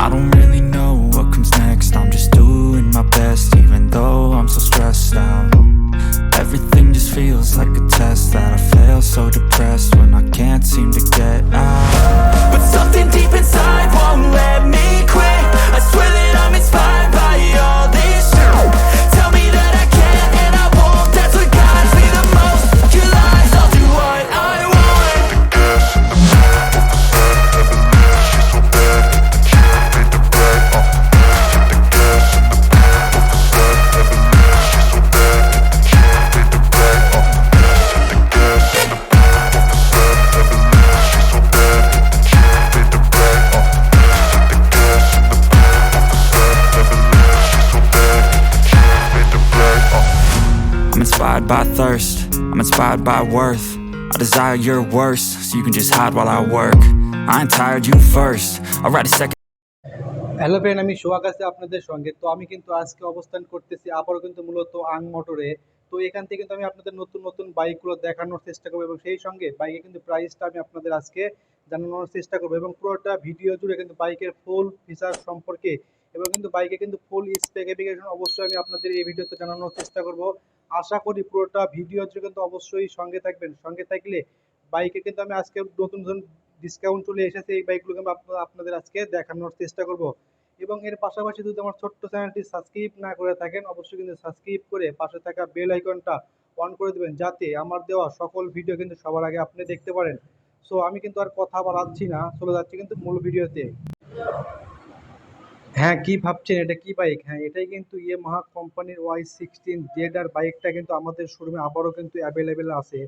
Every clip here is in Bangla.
I don't really know what comes next, I'm just doing my best, even though I'm so stressed out. Everything just feels like a test that I fail, so depressed when I can't seem to get out. But something deep inside won't let me quit. I swear that I'm inspired by all this shit. Tell me that I can't and I won't, that's what guides me the most. Your lies, I'll do what I want. I'm inspired by thirst, I'm inspired by worth. I desire your worst, so you can just hide while I work. I ain't tired, you first, I'll write a second. Hello friend, আমি সোহাগ আছি আপনাদের সঙ্গে। তো আমি কিন্তু আজকে অবস্থান করতেছি আবারও কিন্তু মূলত আং মোটরে। তো এখান থেকে কিন্তু আমি আপনাদের নতুন নতুন বাইকগুলো দেখানোর চেষ্টা করবো এবং সেই সঙ্গে বাইকের কিন্তু প্রাইসটা আমি আপনাদের আজকে জানানোর চেষ্টা করবো এবং পুরোটা ভিডিও জুড়ে কিন্তু বাইকের ফুল ফিচার সম্পর্কে এবং কিন্তু বাইকে কিন্তু ফুল স্পেসিফিকেশন অবশ্যই আমি আপনাদের এই ভিডিওতে জানানোর চেষ্টা করব। আশা করি পুরোটা ভিডিও জুড়ে কিন্তু অবশ্যই সঙ্গে থাকবেন। সঙ্গে থাকলে বাইকে কিন্তু আমি আজকে নতুন নতুন ডিসকাউন্ট চলে এসেছে, এই বাইকগুলো কিন্তু আপনাদের আজকে দেখানোর চেষ্টা করব। এবং এর পাশাপাশি যদি আমার ছোট্ট চ্যানেলটি সাবস্ক্রাইব না করে থাকেন, অবশ্যই কিন্তু সাবস্ক্রাইব করে পাশে থাকা বেল আইকনটা অন করে দেবেন, যাতে আমার দেওয়া সকল ভিডিও কিন্তু সবার আগে আপনি দেখতে পারেন। সো আমি কিন্তু আর কথা বাড়াচ্ছি না, চলে যাচ্ছি কিন্তু মূল ভিডিওতে। হ্যাঁ, কি ভাবছেন এটা কি বাইক? হ্যাঁ, এটাই কিন্তু ইয়ামাহা কোম্পানির Y16 ZR বাইকটা কিন্তু আমাদের শোরুমে আবারও কিন্তু অ্যাভেলেবেল আছে।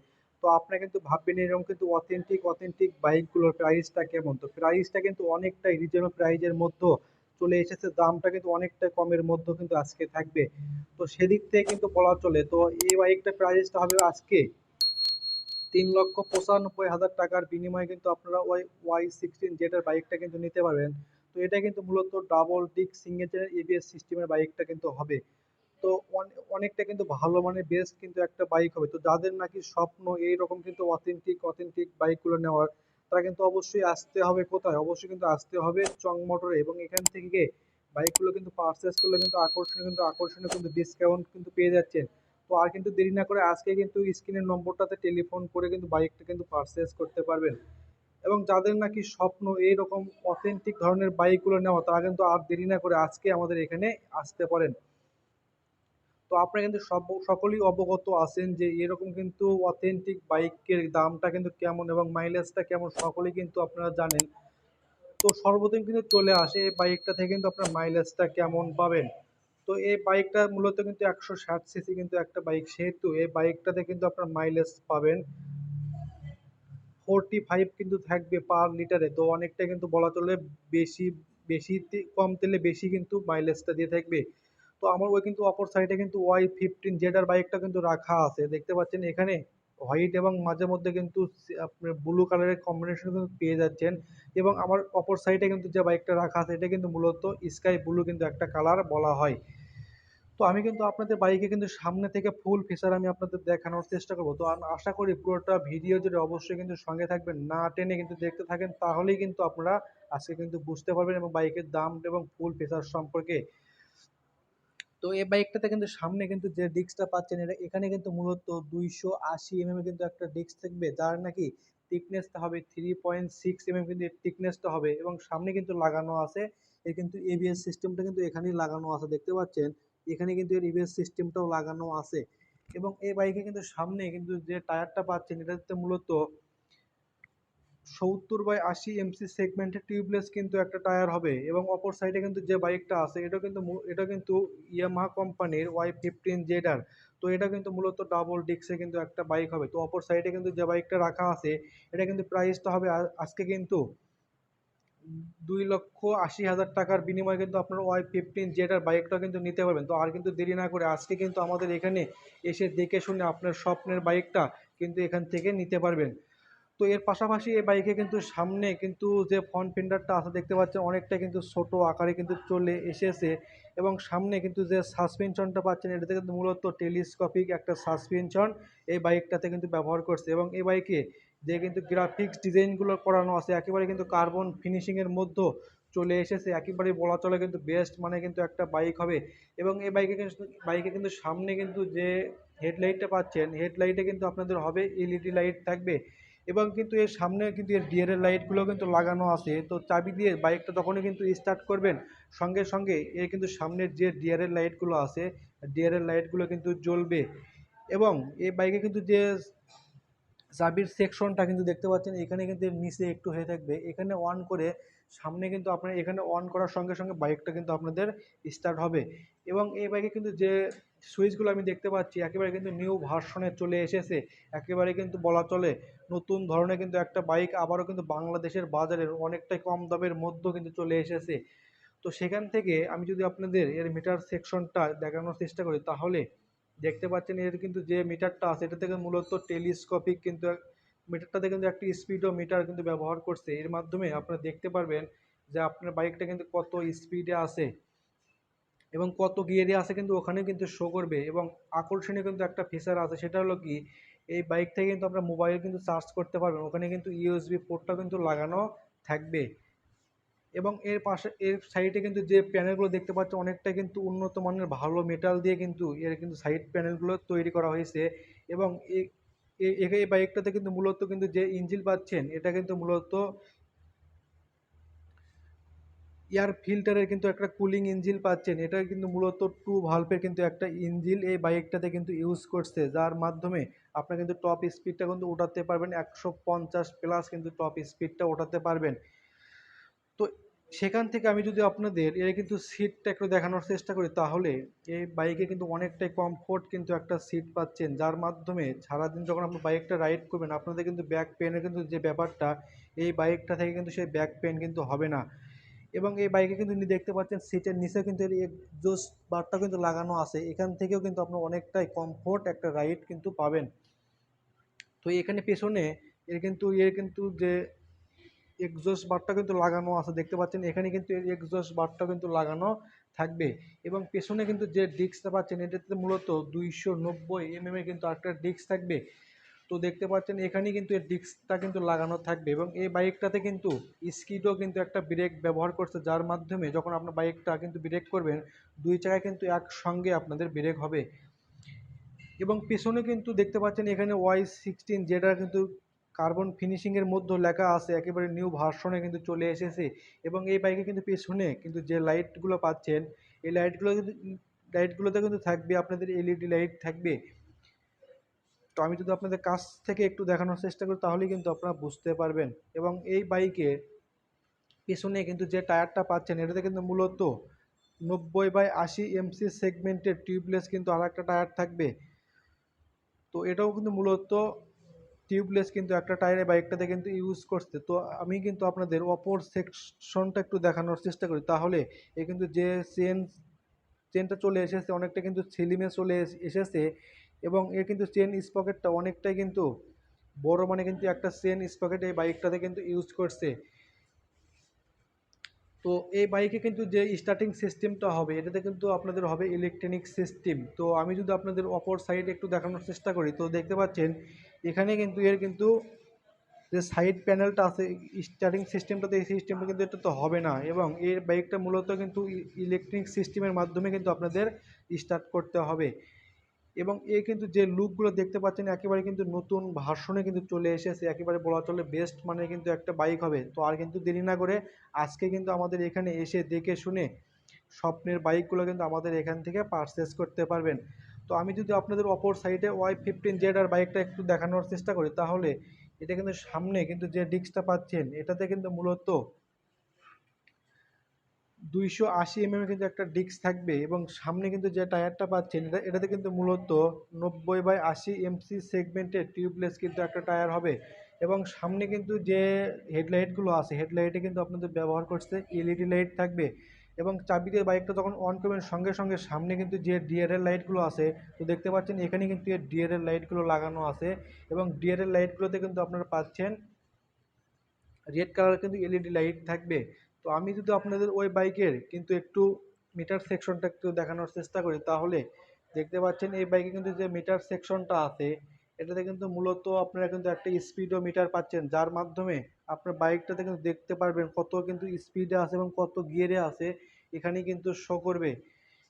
তো আপনারা কিন্তু ভাববেন এরকম কিন্তু অথেন্টিক বাইকগুলোর প্রাইসটা কেমন। তো প্রাইসটা কিন্তু অনেকটাই রিজনেবল প্রাইজের মধ্যে চলে এসেছে, দামটা কিন্তু অনেকটাই কমের মধ্যে কিন্তু আজকে থাকবে। তো সেদিক থেকে কিন্তু বলা চলে, তো এই বাইকটার প্রাইসটা হবে আজকে ৩,৯৫,০০০ টাকার বিনিময়ে কিন্তু আপনারা ওই Y16 ZR বাইকটা কিন্তু নিতে পারবেন। তো এটা কিন্তু মূলত double disc single channel ABS সিস্টেমের বাইকটা কিন্তু হবে। তো অনেকটা কিন্তু ভালো মানের বেস্ট কিন্তু একটা বাইক হবে। তো যাদের নাকি স্বপ্ন এইরকম কিন্তু অথেন্টিক বাইকগুলো নেওয়ার, তারা কিন্তু অবশ্যই আসতে হবে কোথায়? অবশ্যই কিন্তু আসতে হবে চং মোটরে এবং এখান থেকে বাইকগুলো কিন্তু পারচেজ করলে কিন্তু আকর্ষণীয় কিন্তু ডিসকাউন্ট কিন্তু পেয়ে যাচ্ছেন। তো আর কিন্তু দেরি না করে আজকে কিন্তু স্ক্রিনের নম্বরটাতে টেলিফোন করে কিন্তু বাইকটা কিন্তু পারচেজ করতে পারবেন। এবং যাদের নাকি স্বপ্ন এইরকম অথেন্টিক ধরনের বাইকগুলো নেওয়া, তারা কিন্তু আর দেরি না করে আজকে আমাদের এখানে আসতে পারেন। তো আপনারা কিন্তু সকলেই অবগত আছেন যে এরকম কিন্তু অথেন্টিক বাইকের দামটা কিন্তু কেমন এবং মাইলেজটা কেমন সকলেই কিন্তু আপনারা জানেন। তো সর্বদিন কিন্তু চলে আসে এই বাইকটা থেকে কিন্তু আপনার মাইলেজটা কেমন পাবেন। তো এই বাইকটা মূলত কিন্তু 160 সিসি কিন্তু একটা বাইক, সেহেতু এই বাইকটাতে কিন্তু আপনার মাইলেজ পাবেন 45 কিন্তু থাকবে পার লিটারে। তো অনেকটা কিন্তু বলা চলে বেশি বেশি কম তেলে বেশি কিন্তু মাইলেজটা দিয়ে থাকবে। তো আমার ওই কিন্তু অপর সাইডে কিন্তু Y15 ZR বাইকটা কিন্তু রাখা আছে, দেখতে পাচ্ছেন এখানে হোয়াইট এবং মাঝে মধ্যে কিন্তু আপনার ব্লু কালারের কম্বিনেশন কিন্তু পেয়ে যাচ্ছেন। এবং আমার অপর সাইডে কিন্তু যে বাইকটা রাখা আছে এটা কিন্তু মূলত স্কাই ব্লু কিন্তু একটা কালার বলা হয়। তো আমি কিন্তু আপনাদের বাইকে কিন্তু সামনে থেকে ফুল ফিচার আমি আপনাদের দেখানোর চেষ্টা করব। তো আমি আশা করি পুরোটা ভিডিও জুড়ে অবশ্যই কিন্তু সঙ্গে থাকবেন, না টেনে কিন্তু দেখতে থাকেন, তাহলেই কিন্তু আপনারা আজকে কিন্তু বুঝতে পারবেন এবং বাইকের দাম এবং ফুল ফিচার সম্পর্কে। তো এই বাইকটাতে কিন্তু সামনে কিন্তু যে ডিস্কটা পাচ্ছেন, এখানে কিন্তু মূলত 280 mm কিন্তু একটা ডিস্ক থাকবে, যার নাকি থিকনেসটা হবে 3.6 mm কিন্তু এর থিকনেসটা হবে। এবং সামনে কিন্তু লাগানো আছে এর কিন্তু এবিএস সিস্টেমটা কিন্তু এখানেই লাগানো আছে, দেখতে পাচ্ছেন এখানে কিন্তু এর এবিএস সিস্টেমটাও লাগানো আছে। এবং এই বাইকে কিন্তু সামনে কিন্তু যে টায়ারটা পাচ্ছেন এটাতে মূলত 70/80 MC সেগমেন্টের টিউবলেস কিন্তু একটা টায়ার হবে। এবং অপর সাইডে কিন্তু যে বাইকটা আছে এটা কিন্তু ইয়ামাহা কোম্পানির Y15 ZR। তো এটা কিন্তু মূলত ডাবল ডিস্কের কিন্তু একটা বাইক হবে। তো অপর সাইডে কিন্তু যে বাইকটা রাখা আছে এটা কিন্তু প্রাইসটা হবে আজকে কিন্তু 2,80,000 টাকার বিনিময়ে কিন্তু আপনার Y15 ZR বাইকটা কিন্তু নিতে পারবেন। তো আর কিন্তু দেরি না করে আজকে কিন্তু আমাদের এখানে এসে দেখে শুনে আপনার স্বপ্নের বাইকটা কিন্তু এখান থেকে নিতে পারবেন। তো এর পাশাপাশি এই বাইকে কিন্তু সামনে কিন্তু যে ফ্রন্ট ফেন্ডারটা আছে, দেখতে পাচ্ছেন অনেকটা কিন্তু ছোট আকারে কিন্তু চলে এসেছে। এবং সামনে কিন্তু যে সাসপেনশনটা পাচ্ছেন এটাতে কিন্তু মূলত টেলিস্কোপিক একটা সাসপেনশন এই বাইকটাতে কিন্তু ব্যবহার করছে। এবং এই বাইকে যে কিন্তু গ্রাফিক্স ডিজাইনগুলো করানো আছে একেবারে কিন্তু কার্বন ফিনিশিংয়ের মধ্যে চলে এসেছে, একেবারেই বলা চলে কিন্তু বেস্ট মানে কিন্তু একটা বাইক হবে। এবং এই বাইকে কিন্তু সামনে কিন্তু যে হেডলাইটটা পাচ্ছেন, হেডলাইটে কিন্তু আপনাদের হবে এলইডি লাইট থাকবে। এবং কিন্তু এর সামনে কিন্তু এর ডিআরএল লাইটগুলো কিন্তু লাগানো আছে। তো চাবি দিয়ে বাইকটা যখনই কিন্তু স্টার্ট করবেন, সঙ্গে সঙ্গে এর কিন্তু সামনের যে ডিআরএল লাইটগুলো আছে, ডিআরএল লাইটগুলো কিন্তু জ্বলবে। এবং এই বাইকে কিন্তু যে চাবির সেকশনটা কিন্তু দেখতে পাচ্ছেন, এখানে কিন্তু এর নিচে একটু হয়ে থাকবে, এখানে অন করে সামনে কিন্তু আপনার এখানে অন করার সঙ্গে সঙ্গে বাইকটা কিন্তু আপনাদের স্টার্ট হবে। এবং এই বাইকে কিন্তু যে সুইচগুলো আমি দেখতে পাচ্ছি, একেবারে কিন্তু নিউ ভার্সনে চলে এসেছে। একেবারে কিন্তু বলা চলে নতুন ধরনের কিন্তু একটা বাইক আবারও কিন্তু বাংলাদেশের বাজারে অনেকটাই কম দামের মধ্যে কিন্তু চলে এসেছে। তো সেখান থেকে আমি যদি আপনাদের এর মিটার সেকশনটা দেখানোর চেষ্টা করি, তাহলে দেখতে পাচ্ছেন এর কিন্তু যে মিটারটা আছে, এটা থেকে মূলত টেলিস্কোপিক কিন্তু মিটারটাতে কিন্তু একটি স্পিডও মিটার কিন্তু ব্যবহার করছে। এর মাধ্যমে আপনারা দেখতে পারবেন যে আপনার বাইকটা কিন্তু কত স্পিডে আছে এবং কত গিয়ারে আছে কিন্তু ওখানে কিন্তু শো করবে। এবং আকর্ষণীয় কিন্তু একটা ফিচার আছে, সেটা হলো কি, এই বাইক থেকে কিন্তু আমরা মোবাইল কিন্তু চার্জ করতে পারবেন, ওখানে কিন্তু ইউএসবি পোর্টটা কিন্তু লাগানো থাকবে। এবং এর পাশে এর সাইডে কিন্তু যে প্যানেলগুলো দেখতে পাচ্ছেন, অনেকটা কিন্তু উন্নত মানের ভালো মেটাল দিয়ে কিন্তু এর কিন্তু সাইড প্যানেলগুলো তৈরি করা হয়েছে। এবং এই বাইকটাতে কিন্তু মূলত কিন্তু যে ইঞ্জিন পাচ্ছেন, এটা কিন্তু মূলত এয়ার ফিল্টারের কিন্তু একটা কুলিং ইঞ্জিন পাচ্ছেন। এটা কিন্তু মূলত টু ভালভের কিন্তু একটা ইঞ্জিন এই বাইকটাতে কিন্তু ইউজ করছে, যার মাধ্যমে আপনারা কিন্তু টপ স্পিডটা কিন্তু ওঠাতে পারবেন, 150+ কিন্তু টপ স্পিডটা ওঠাতে পারবেন। তো সেখান থেকে আমি যদি আপনাদের এর কিন্তু সিটটা একটু দেখানোর চেষ্টা করি, তাহলে এই বাইকে কিন্তু অনেকটাই কমফোর্ট কিন্তু একটা সিট পাচ্ছেন, যার মাধ্যমে সারাদিন যখন আপনি বাইকটা রাইড করবেন, আপনাদের কিন্তু ব্যাক পেনের কিন্তু যে ব্যাপারটা, এই বাইকটা থেকে কিন্তু সেই ব্যাক পেন কিন্তু হবে না। এবং এই বাইকে কিন্তু দেখতে পাচ্ছেন সিটের নিচে কিন্তু এর এক্সজস্ট বারটা কিন্তু লাগানো আছে, এখান থেকেও কিন্তু আপনার অনেকটাই কমফোর্ট একটা রাইড কিন্তু পাবেন। তো এখানে পেছনে এর কিন্তু যে এক্সজস্ট বারটা কিন্তু লাগানো আছে, দেখতে পাচ্ছেন এখানে কিন্তু এর এক্সজস্ট বারটা কিন্তু লাগানো থাকবে। এবং পেছনে কিন্তু যে ডিস্কটা পাচ্ছেন, এটাতে মূলত 290 এর কিন্তু একটা ডিস্ক থাকবে। তো দেখতে পাচ্ছেন এখানে কিন্তু এর ডিস্কটা কিন্তু লাগানো থাকবে। এবং এই বাইকটাতে কিন্তু স্কিডও কিন্তু একটা ব্রেক ব্যবহার করছে, যার মাধ্যমে যখন আপনার বাইকটা কিন্তু ব্রেক করবেন, দুই চাকায় কিন্তু একসঙ্গে আপনাদের ব্রেক হবে। এবং পেছনে কিন্তু দেখতে পাচ্ছেন এখানে Y16 যেটা কিন্তু কার্বন ফিনিশিংয়ের মধ্যে লেখা আছে, একেবারে নিউ ভার্সনে কিন্তু চলে এসেছে। এবং এই বাইকে কিন্তু পেছনে কিন্তু যে লাইটগুলো পাচ্ছেন, এই লাইটগুলোতে কিন্তু থাকবে আপনাদের এলইডি লাইট থাকবে। তো আমি যদি আপনাদের কাছ থেকে একটু দেখানোর চেষ্টা করি, তাহলেই কিন্তু আপনারা বুঝতে পারবেন। এবং এই বাইকের পেছনে কিন্তু যে টায়ারটা পাচ্ছেন, এটাতে কিন্তু মূলত 90/80 সেগমেন্টের টিউবলেস কিন্তু আর একটা টায়ার থাকবে। তো এটাও কিন্তু মূলত টিউবলেস কিন্তু একটা টায়ারে বাইকটাতে কিন্তু ইউজ করছে। তো আমি কিন্তু আপনাদের অপর সেকশনটা একটু দেখানোর চেষ্টা করি, তাহলে এ কিন্তু যে চেনটা চলে এসেছে, অনেকটা কিন্তু স্লিমে চলে এসেছে। এবং এর কিন্তু চেন স্পকেটটা অনেকটাই কিন্তু বড়, মানে কিন্তু একটা চেন স্পকেট এই বাইকটাতে কিন্তু ইউজ করছে। তো এই বাইকে কিন্তু যে স্টার্টিং সিস্টেমটা হবে, এটাতে কিন্তু আপনাদের হবে ইলেকট্রনিক সিস্টেম। তো আমি যদি আপনাদের অপর সাইডে একটু দেখানোর চেষ্টা করি, তো দেখতে পাচ্ছেন এখানে কিন্তু এর কিন্তু যে সাইড প্যানেলটা আছে, স্টার্টিং সিস্টেমটাতে, এই সিস্টেমটা কিন্তু এটা তো হবে না। এবং এই বাইকটা মূলত কিন্তু ইলেকট্রিক সিস্টেমের মাধ্যমে কিন্তু আপনাদের স্টার্ট করতে হবে। এবং এই কিন্তু যে লুকগুলো দেখতে পাচ্ছেন, একেবারে কিন্তু নতুন ভার্সনে কিন্তু চলে এসেছে, একেবারে বলা চলে বেস্ট মানে কিন্তু একটা বাইক হবে। তো আর কিন্তু দেরি না করে আজকে কিন্তু আমাদের এখানে এসে দেখে শুনে স্বপ্নের বাইকগুলো কিন্তু আমাদের এখান থেকে পারচেস করতে পারবেন। তো আমি যদি আপনাদের অপর সাইডে Y15 আর বাইকটা একটু দেখানোর চেষ্টা করি, তাহলে এটা কিন্তু সামনে কিন্তু যে ডিস্কটা পাচ্ছেন, এটাতে কিন্তু মূলত 280 কিন্তু একটা ডিস্ক থাকবে। এবং সামনে কিন্তু যে টায়ারটা পাচ্ছেন, এটাতে কিন্তু মূলত 90/80 সেগমেন্টের টিউবলেস কিন্তু একটা টায়ার হবে। এবং সামনে কিন্তু যে হেডলাইটগুলো আছে, হেডলাইটে কিন্তু আপনাদের ব্যবহার করছে এলইডি লাইট থাকবে। এবং চাবি দিয়ে বাইকটা যখন অন করবেন, সঙ্গে সঙ্গে সামনে কিন্তু যে ডিআরএল লাইটগুলো আছে, তো দেখতে পাচ্ছেন এখানে কিন্তু এর ডিআরএল লাইটগুলো লাগানো আছে। এবং ডিআরএল লাইটগুলোতে কিন্তু আপনারা পাচ্ছেন রেড কালার কিন্তু এলইডি লাইট থাকবে। তো আমি যদি আপনাদের ওই বাইকের কিন্তু একটু মিটার সেকশনটা একটু দেখানোর চেষ্টা করি, তাহলে দেখতে পাচ্ছেন এই বাইকে কিন্তু যে মিটার সেকশনটা আছে, এটাতে কিন্তু মূলত আপনারা কিন্তু একটা স্পিডোমিটার পাচ্ছেন, যার মাধ্যমে আপনার বাইকটাতে কিন্তু দেখতে পারবেন কত কিন্তু স্পিডে আছে এবং কত গিয়ারে আছে, এখানেই কিন্তু শো করবে।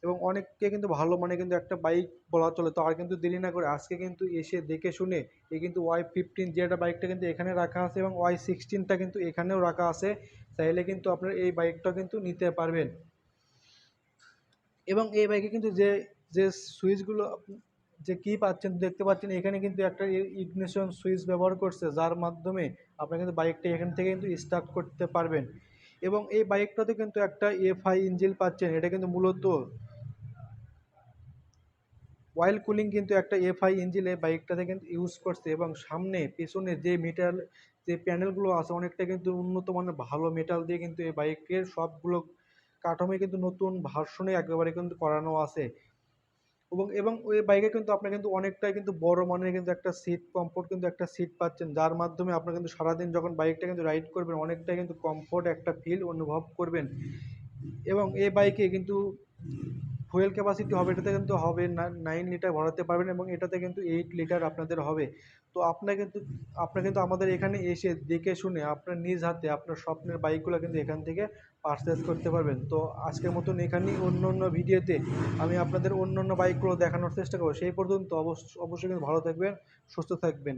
এবং অনেককে কিন্তু ভালো মানে কিন্তু একটা বাইক বলা চলে। তো আর কিন্তু দেরি না করে আজকে কিন্তু এসে দেখে শুনে এই কিন্তু Y15 বাইকটা কিন্তু এখানে রাখা আছে এবং Y16টা কিন্তু এখানেও রাখা আছে। চাইলে কিন্তু আপনার এই বাইকটা কিন্তু নিতে পারবেন। এবং এই বাইকে কিন্তু যে সুইচগুলো যে কি পাচ্ছেন দেখতে পাচ্ছেন, এখানে কিন্তু একটা ইগনিশন সুইচ ব্যবহার করছে, যার মাধ্যমে আপনারা কিন্তু বাইকটা এখান থেকে কিন্তু স্টার্ট করতে পারবেন। এবং এই বাইকটাতে কিন্তু একটা এফআই ইঞ্জিন পাচ্ছেন, এটা কিন্তু মূলত অয়েল কুলিং কিন্তু একটা এফআই ইঞ্জিন এই বাইকটাতে কিন্তু ইউজ করছে। এবং সামনে পেছনে যে মেটাল যে প্যানেলগুলো আছে অনেকটা কিন্তু উন্নত মানের ভালো মেটাল দিয়ে কিন্তু এই বাইকের সবগুলো কাঠামোই কিন্তু নতুন ভার্সনে একেবারে কিন্তু করানো আছে। এবং ওই বাইকে কিন্তু আপনার কিন্তু অনেকটাই কিন্তু বড় মানের কিন্তু একটা সিট কমফোর্ট কিন্তু একটা সিট পাচ্ছেন, যার মাধ্যমে আপনার কিন্তু সারাদিন যখন বাইকটা কিন্তু রাইড করবেন অনেকটাই কিন্তু কমফোর্ট একটা ফিল অনুভব করবেন। এবং এই বাইকে কিন্তু ফুয়েল ক্যাপাসিটি হবে, এটাতে কিন্তু হবে না 9 লিটার ভরাতে পারবেন এবং এটাতে কিন্তু 8 লিটার আপনাদের হবে। তো আপনার কিন্তু আমাদের এখানে এসে দেখে শুনে আপনার নিজ হাতে আপনার স্বপ্নের বাইকগুলো কিন্তু এখান থেকে পারচেজ করতে পারবেন। তো আজকের মতন এখানেই, অন্য অন্য ভিডিওতে আমি আপনাদের অন্য অন্য বাইকগুলো দেখানোর চেষ্টা করবো। সেই পর্যন্ত অবশ্যই কিন্তু ভালো থাকবেন, সুস্থ থাকবেন।